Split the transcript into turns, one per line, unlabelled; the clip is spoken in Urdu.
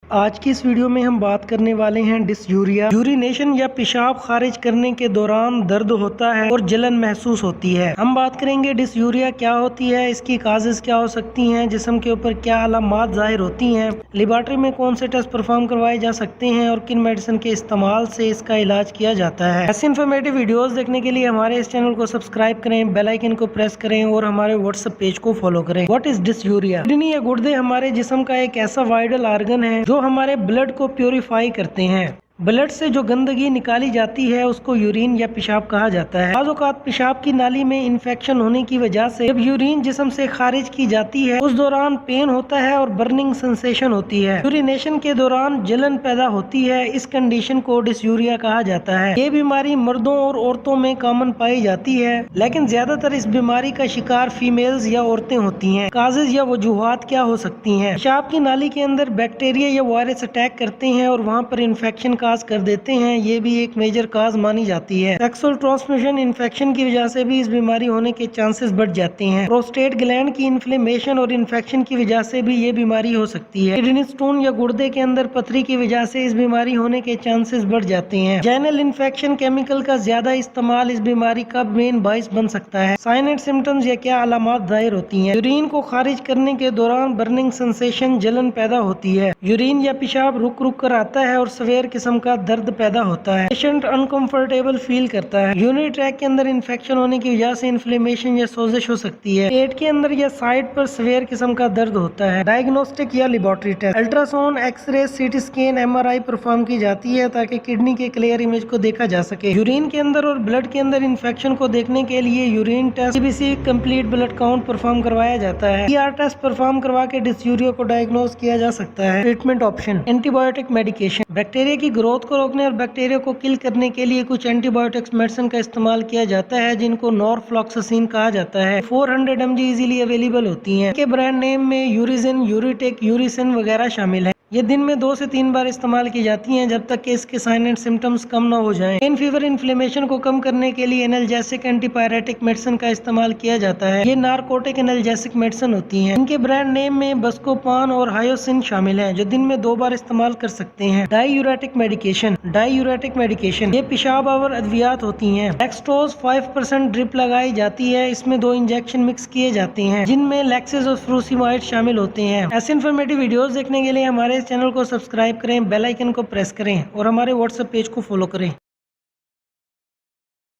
آج کی اس ویڈیو میں ہم بات کرنے والے ہیں ڈسیوریا۔ یورینیشن یا پیشاب خارج کرنے کے دوران درد ہوتا ہے اور جلن محسوس ہوتی ہے۔ ہم بات کریں گے ڈسیوریا کیا ہوتی ہے، اس کی کازز کیا ہو سکتی ہیں، جسم کے اوپر کیا علامات ظاہر ہوتی ہیں، لیبارٹری میں کون سے ٹیسٹ پرفارم کروائے جا سکتے ہیں اور کن میڈیسن کے استعمال سے اس کا علاج کیا جاتا ہے۔ ایسی انفارمیٹیو ویڈیوز دیکھنے کے لیے ہمارے اس چینل کو سبسکرائب کریں، بیل آئیکن کو پریس کریں اور ہمارے واٹس ایپ پیج کو فالو کریں۔ What is dysuria? کڈنی یا گردے ہمارے جسم کا ایک ایسا وائٹل آرگن ہے جو ہمارے بلڈ کو پیوریفائی کرتے ہیں۔ بلڈ سے جو گندگی نکالی جاتی ہے اس کو یورین یا پیشاب کہا جاتا ہے۔ بعض اوقات پیشاب کی نالی میں انفیکشن ہونے کی وجہ سے جب یورین جسم سے خارج کی جاتی ہے اس دوران پین ہوتا ہے اور برننگ سنسیشن ہوتی ہے۔ یورینیشن کے دوران جلن پیدا ہوتی ہے، اس کنڈیشن کو ڈسیوریا کہا جاتا ہے۔ یہ بیماری مردوں اور عورتوں میں کامن پائی جاتی ہے، لیکن زیادہ تر اس بیماری کا شکار فیمیلز یا عورتیں ہوتی ہیں۔ کازز یا وجوہات کیا ہو سکتی ہیں؟ پیشاب کی نالی کے اندر بیکٹیریا یا وائرس اٹیک کرتے ہیں اور وہاں پر انفیکشن کر دیتے ہیں، یہ بھی ایک میجر کاز مانی جاتی ہے۔ سیکسول ٹرانسمیشن انفیکشن کی وجہ سے بھی اس بیماری ہونے کے چانسز بڑھ جاتے ہیں۔ پروسٹیٹ گلینڈ کی انفلیمیشن اور انفیکشن کی وجہ سے بھی یہ بیماری ہو سکتی ہے۔ کڈنی سٹون یا گردے کے اندر پتھری کی وجہ سے اس بیماری ہونے کے چانسز بڑھ جاتے ہیں۔ جینل انفیکشن کیمیکل کا زیادہ استعمال اس بیماری کا مین باعث بن سکتا ہے۔ سائن اینڈ سمپٹمز یا کیا علامات ظاہر ہوتی ہیں؟ یورین کو خارج کرنے کے دوران برننگ سنسیشن، جلن پیدا ہوتی ہے۔ یورین یا پیشاب رک رک کر آتا ہے اور سویر قسم کا درد پیدا ہوتا ہے۔ پیشنٹ انکمفرٹیبل فیل کرتا ہے۔ یورینری ٹریک کے اندر انفیکشن ہونے کی وجہ سے انفلیمیشن یا سوزش ہو سکتی ہے۔ پیٹ کے اندر یا سائڈ پر سویر قسم کا درد ہوتا ہے۔ ڈائگنوسٹک یا laboratory test, ultrasound, X ray, C T scan, MRI perform کی جاتی ہے تاکہ کڈنی کے کلیئر امیج کو دیکھا جا سکے۔ یورین کے اندر اور بلڈ کے اندر انفیکشن کو دیکھنے کے لیے urine test, CBC complete blood count perform کروایا جاتا ہے۔ ER ٹیسٹ پرفارم کروا کے ڈسیوریا کو ڈائگنوز کیا جا سکتا ہے۔ Treatment option: antibiotic medication, bacteria کی گروتھ کو روکنے اور بیکٹیریا کو کل کرنے کے لیے کچھ اینٹی بایوٹکس میڈیسن کا استعمال کیا جاتا ہے جن کو نورفلاکسسین کہا جاتا ہے۔ 400 mg ایزیلی اویلیبل ہوتی ہیں۔ ان کے برانڈ نیم میں یوریزن، یوریٹیک، یوریسن وغیرہ شامل ہیں۔ یہ دن میں 2 سے 3 بار استعمال کی جاتی ہیں جب تک کہ اس کے سائن اینڈ سمپٹمز کم نہ ہو جائیں۔ پین، فیور، انفلیمیشن کو کم کرنے کے لیے انالجیسک اینٹی پائریٹک میڈیسن کا استعمال کیا جاتا ہے۔ یہ نارکوٹک انالجیسک میڈیسن ہوتی ہیں۔ ان کے برانڈ نیم میں بسکوپان اور ہائیوسن شامل ہیں جو دن میں 2 بار استعمال کر سکتے ہیں۔ ڈائی یوریٹک میڈیکیشن، یہ پیشاب آور ادویات ہوتی ہیں۔ ڈیکسٹروز 5% ڈرپ لگائی جاتی ہے، اس میں 2 انجیکشن مکس کیے جاتے ہیں جن میں لیکسز اور فروسیمائڈ شامل ہوتے ہیں۔ ایسی انفارمیٹیو ویڈیوز دیکھنے کے لیے ہمارے اس چینل کو سبسکرائب کریں، بیل آئیکن کو پریس کریں اور ہمارے واٹس ایپ پیج کو فالو کریں۔